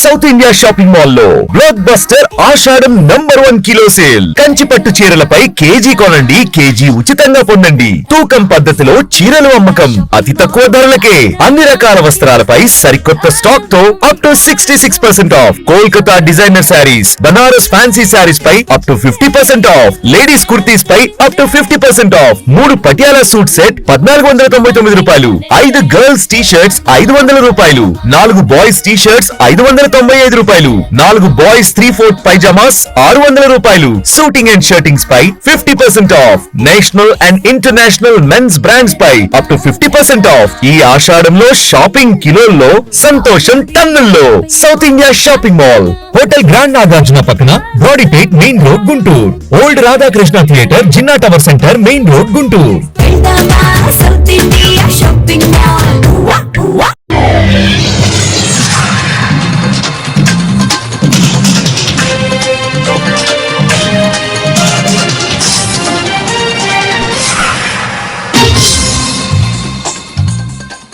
South India shopping mall లో block buster ఆషాఢం #1 kilo sale. Kanchi పట్టు చీరలపై KG కొనండి, కేజీ ఉచితంగా పొందండి. తూకం పద్ధతిలో చీరలు అమ్మకం, అతి తక్కువ ధరలకే. అన్ని రకాల వస్త్రాలపై సరికొత్త స్టాక్ తో up to 66% off. Kolkata designer sarees, Banaras fancy sarees పై up to 50% off. Ladies kurtis పై up to 50% off. 3 Patiala suit set ₹1499, 5 girls T shirts ₹500, 4 boys T shirts ₹595, 4 boys 3/4 pyjamas ₹600. Suiting and shirtings పై 50% off. National and international men's brands పై up to 50% off. ఈ ఆషాఢంలో shopping కిలోల్లో, సంతోషం టన్నుల్లో. South India shopping mall, hotel grand Nagarjuna పక్కన, Brodipet main road, Guntur. Old Radhakrishna theatre, Jinnah tower centre, main road, Guntur.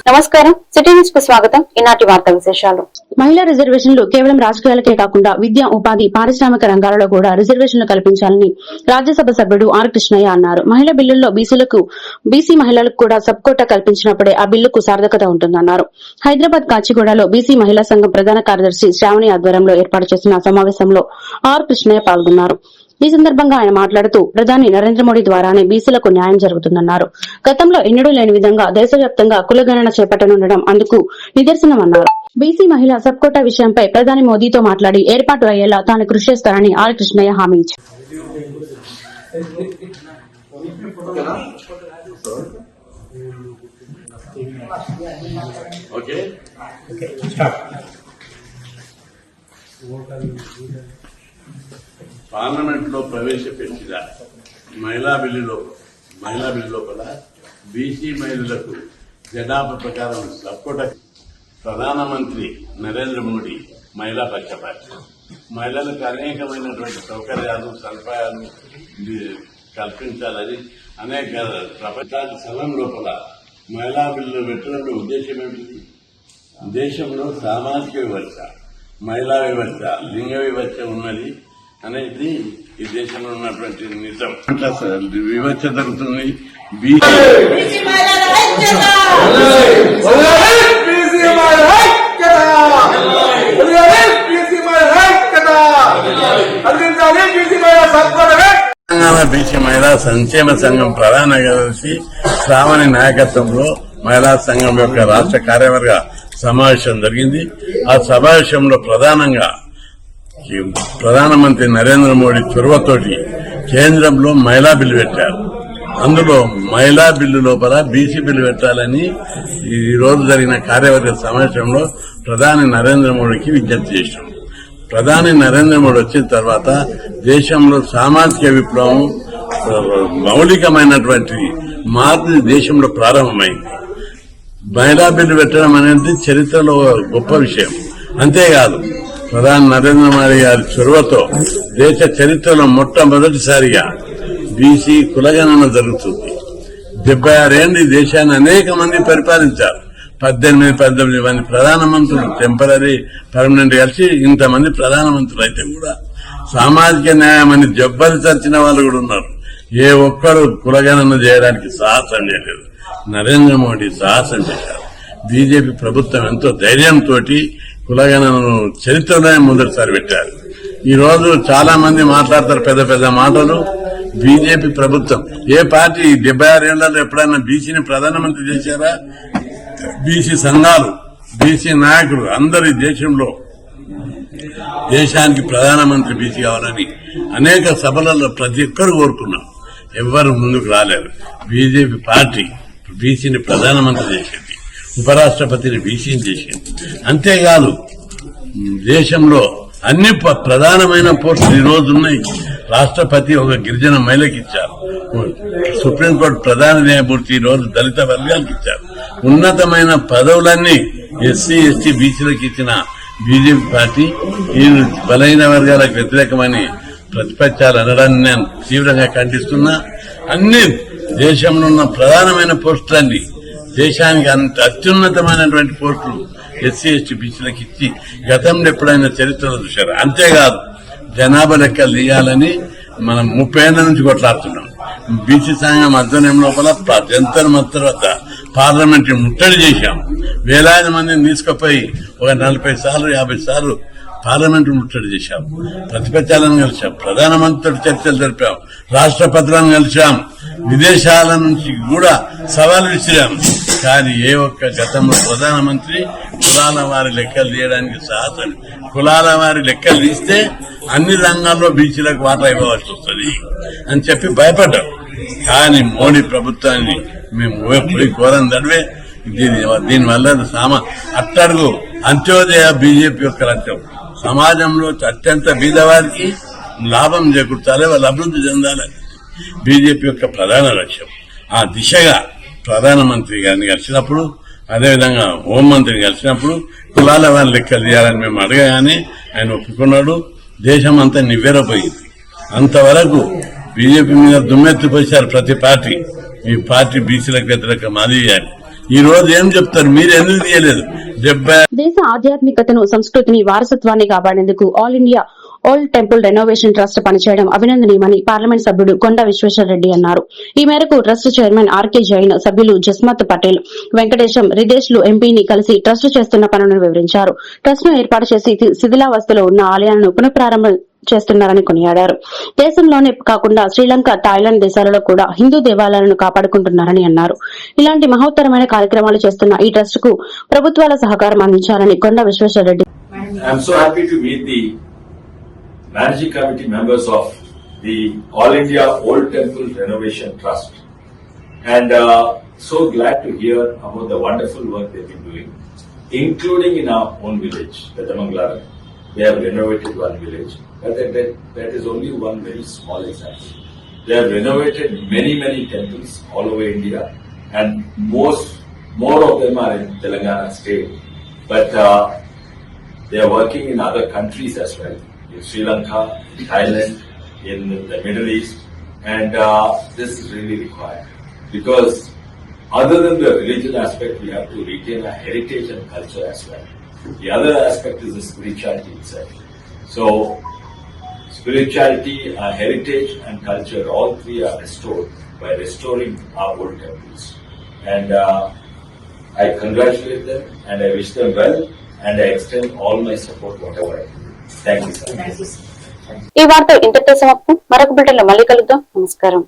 నమస్కారం, city news కు స్వాగతం. ఈనాటి వార్తా విశేషాలు. మహిళా రిజర్వేషన్లు కేవలం రాజకీయాలకే కాకుండా విద్య, ఉపాధి, పారిశ్రామిక రంగాలలో కూడా రిజర్వేషన్లు కల్పించాలని రాజ్యసభ సభ్యుడు ఆర్ కృష్ణయ్య అన్నారు. మహిళా బిల్లుల్లో బీసీ మహిళలకు కూడా సబ్ కోటా కల్పించినప్పుడే ఆ బిల్లుకు సార్థకత ఉంటుందన్నారు. హైదరాబాద్ కాచిగూడలో బీసీ మహిళా సంఘం ప్రధాన కార్యదర్శి శ్రావణి ఆధ్వర్యంలో ఏర్పాటు చేసిన సమావేశంలో ఆర్ కృష్ణయ్య పాల్గొన్నారు. ఈ సందర్భంగా ఆయన మాట్లాడుతూ ప్రధాని నరేంద్ర మోడీ ద్వారానే బీసీలకు న్యాయం జరుగుతుందన్నారు. గతంలో ఎన్నడూ లేని విధంగా దేశవ్యాప్తంగా కులగణన చేపట్టనుండడం అందుకు నిదర్శనమన్నారు. బీసీ మహిళా సబ్ కోటా విషయంపై ప్రధాని మోదీతో మాట్లాడి ఏర్పాటు అయ్యేలా తాను కృషి చేస్తానని ఆర్ కృష్ణయ్య హామీ ఇచ్చారు. పార్లమెంట్ లో ప్రవేశపెట్టిన మహిళా బిల్లు లోపల బీసీ మహిళలకు జనాభా ప్రకారం సపోర్ట్ ప్రధానమంత్రి నరేంద్ర మోడీ మహిళా పక్షపాతి. మహిళలకు అనేకమైనటువంటి సౌకర్యాలు, సదుపాయాలు కల్పించాలని అనేక ప్రపంచాల స్థలం లోపల మహిళా బిల్లు పెట్టడంలో ఉద్దేశం ఏమిటి? దేశంలో సామాజిక వివక్ష, మహిళా వివక్ష, లింగ వివక్ష ఉన్నది అనేది ఈ దేశంలో ఉన్నటువంటి నిజం. వివక్ష జరుగుతుంది. తెలంగాణ బీసీ మహిళా సంక్షేమ సంఘం ప్రధాన కార్యదర్శి శ్రావణి నాయకత్వంలో మహిళా సంఘం యొక్క రాష్ట్ర కార్యవర్గ సమావేశం జరిగింది. ఆ సమావేశంలో ప్రధానంగా ప్రధానమంత్రి నరేంద్ర మోడీ చొరవతోటి కేంద్రంలో మహిళా బిల్లు పెట్టారు. అందులో మహిళా బిల్లు లోపల బీసీ బిల్లు పెట్టాలని ఈ రోజు జరిగిన కార్యవర్గ సమావేశంలో ప్రధాని నరేంద్ర మోడీకి విజ్ఞప్తి చేశాం. ప్రధాని నరేంద్ర మోడీ వచ్చిన తర్వాత దేశంలో సామాజిక విప్లవం, మౌలికమైనటువంటి మార్పు దేశంలో ప్రారంభమైంది. మహిళా బిల్లు పెట్టడం అనేది చరిత్రలో గొప్ప విషయం. అంతేకాదు, ప్రధాని నరేంద్ర మోడీ గారి చొరవతో దేశ చరిత్రలో మొట్టమొదటిసారిగా బీసీ కులగణన జరుగుతుంది. 76 ఏళ్లు ఈ దేశాన్ని అనేక మంది పరిపాలించారు. 18 మంది ప్రధానమంత్రులు, టెంపరీ, పర్మనెంట్ కలిసి ఇంతమంది ప్రధానమంత్రులు అయితే కూడా సామాజిక న్యాయం అని జబ్బలు చర్చిన వాళ్ళు కూడా ఉన్నారు. ఏ ఒక్కరు కులగణన చేయడానికి సాహసం చేయలేదు. నరేంద్ర మోడీ సాహసం చేశారు. బీజేపీ ప్రభుత్వం ఎంతో ధైర్యంతో కులగణనను చరిత్రలోనే మొదటిసారి పెట్టారు. ఈ రోజు చాలా మంది మాట్లాడతారు పెద్ద పెద్ద మాటలు. బీజేపీ ప్రభుత్వం, ఏ పార్టీ 76 ఏళ్లలో ఎప్పుడైనా బీసీని ప్రధానమంత్రి చేశారా? బీసీ సంఘాలు, బీసీ నాయకులు అందరి దేశంలో దేశానికి ప్రధానమంత్రి బీసీ కావాలని అనేక సభలలో ప్రతి ఒక్కరు కోరుకున్నాం. ఎవ్వరు ముందుకు రాలేరు. బీజేపీ పార్టీ బీసీని ప్రధానమంత్రి చేసింది, ఉపరాష్ట్రపతిని బీసీని చేసింది. అంతేకాదు, దేశంలో అన్ని ప్రధానమైన పోస్టులు ఈ రోజు ఉన్నాయి. రాష్ట్రపతి ఒక గిరిజన మహిళకి ఇచ్చారు. సుప్రీంకోర్టు ప్రధాన న్యాయమూర్తి ఈ రోజు దళిత వర్గాలకు ఇచ్చారు. ఉన్నతమైన పదవులన్నీ ఎస్సీ, ఎస్టీ, బీసీలకు ఇచ్చిన బీజేపీ పార్టీ ఈ బలైన వర్గాలకు వ్యతిరేకమని ప్రతిపక్షాలు అనడాన్ని నేను తీవ్రంగా ఖండిస్తున్నా. అన్ని దేశంలో ఉన్న ప్రధానమైన పోస్టులన్నీ, దేశానికి అంత అత్యున్నతమైనటువంటి పోస్టులు ఎస్సీ ఎస్టీ బీసీలకు ఇచ్చి గతంలో ఎప్పుడైనా చరిత్రలో చూశారు. అంతేకాదు జనాభా లెక్కలు తీయాలని మనం 30 ఏళ్ల నుంచి కొట్లాడుతున్నాం. బీసీ సంఘం ఆధ్వర్యం లోపల జంతర్ మంతర్ వద్ద పార్లమెంట్ ముట్టడి చేశాం. వేలాది మందిని తీసుకుపోయి ఒక 40 సార్లు 50 సార్లు పార్లమెంట్ ముట్టడి చేశాం. ప్రతిపక్షాలను కలిశాం, ప్రధానమంత్రితో చర్చలు జరిపాం, రాష్ట్రపతులను కలిశాం, విదేశాల నుంచి కూడా సవాలు విసిరాం. కానీ ఏ ఒక్క గతంలో ప్రధానమంత్రి కులాల వారి లెక్కలు తీయడానికి సాహసం, కులాల వారి లెక్కలు తీస్తే అన్ని రంగాల్లో బీసీలకు వాటా ఇవ్వవలసి వస్తుంది అని చెప్పి భయపడ్డాం. కానీ మోడీ ప్రభుత్వాన్ని మేము పోయి కోరం తడివే దీనివల్ల అట్టడుగు అంత్యోదయ బీజేపీ యొక్క లక్ష్యం సమాజంలో అత్యంత బీదవారికి లాభం చేకూర్చాలి, వాళ్ళు అభివృద్ధి చెందాలి. బీజేపీ యొక్క ప్రధాన లక్ష్యం. ఆ దిశగా ప్రధానమంత్రి గారిని కలిసినప్పుడు, అదేవిధంగా హోంమంత్రిని కలిసినప్పుడు కులాల వారి లెక్కలు తీయాలని మేము అడగగానే ఆయన ఒప్పుకున్నాడు. దేశం అంతా నివ్వెరపోయింది. అంతవరకు బీజేపీ మీద దుమ్మెత్తిపోసారు ప్రతి పార్టీ. ఈ పార్టీ బీసీలకు వ్యతిరేక మాది చేయాలి. ఈ రోజు ఏం చెప్తారు, మీరు ఎందుకు తీయలేదు? దేశ ఆధ్యాత్మికతను, సంస్కృతిని, వారసత్వాన్ని కాపాడేందుకు all India old temple renovation trust పనిచేయడం అభినందనీయమని పార్లమెంట్ సభ్యుడు కొండా విశ్వేశ్వరరెడ్డి అన్నారు. ఈ మేరకు ట్రస్ట్ చైర్మన్ ఆర్కే జైన్, సభ్యులు జస్మత్ పటేల్, వెంకటేశం, రిదేశ్లు ఎంపీని కలిసి ట్రస్ట్ చేస్తున్న పనులను వివరించారు. ట్రస్ట్ ను ఏర్పాటు చేసి శిథిలావస్థలో ఉన్న ఆలయాలను పునఃప్రారంభం చేస్తున్నారని కొనియాడారు. దేశంలోనే కాకుండా శ్రీలంక, థాయిలాండ్ దేశాలలో కూడా హిందూ దేవాలయాలను కాపాడుకుంటున్నారని అన్నారు. ఇలాంటి మహోత్తరమైన కార్యక్రమాలు చేస్తున్న ఈ ట్రస్ట్ కు ప్రభుత్వాల సహకారం అందించాలని కొండా Vishweshwar Reddy. I'm so happy to meet the managing committee members of the All India Old Temple Renovation Trust, and so glad to hear about the wonderful work they've been doing, including in our own village, Petamangalaram. They have renovated one village, but that is only one very small example. They have renovated many temples all over India, and more of them are in Telangana state, but they are working in other countries as well, in Sri Lanka, in Thailand, in the Middle East, and this is really required because other than the religion aspect, we have to retain our heritage and culture as well. The other aspect is the spirituality itself. So, spirituality, our heritage and culture, all three are restored by restoring our old temples. And I congratulate them and I wish them well and I extend all my support whatever I can. Thank you, sir. Thank you, sir. ఈ వార్త ఇంతటితో సమాప్తం. మరొక బిడ్డలో మళ్ళీ కలుద్దాం. నమస్కారం.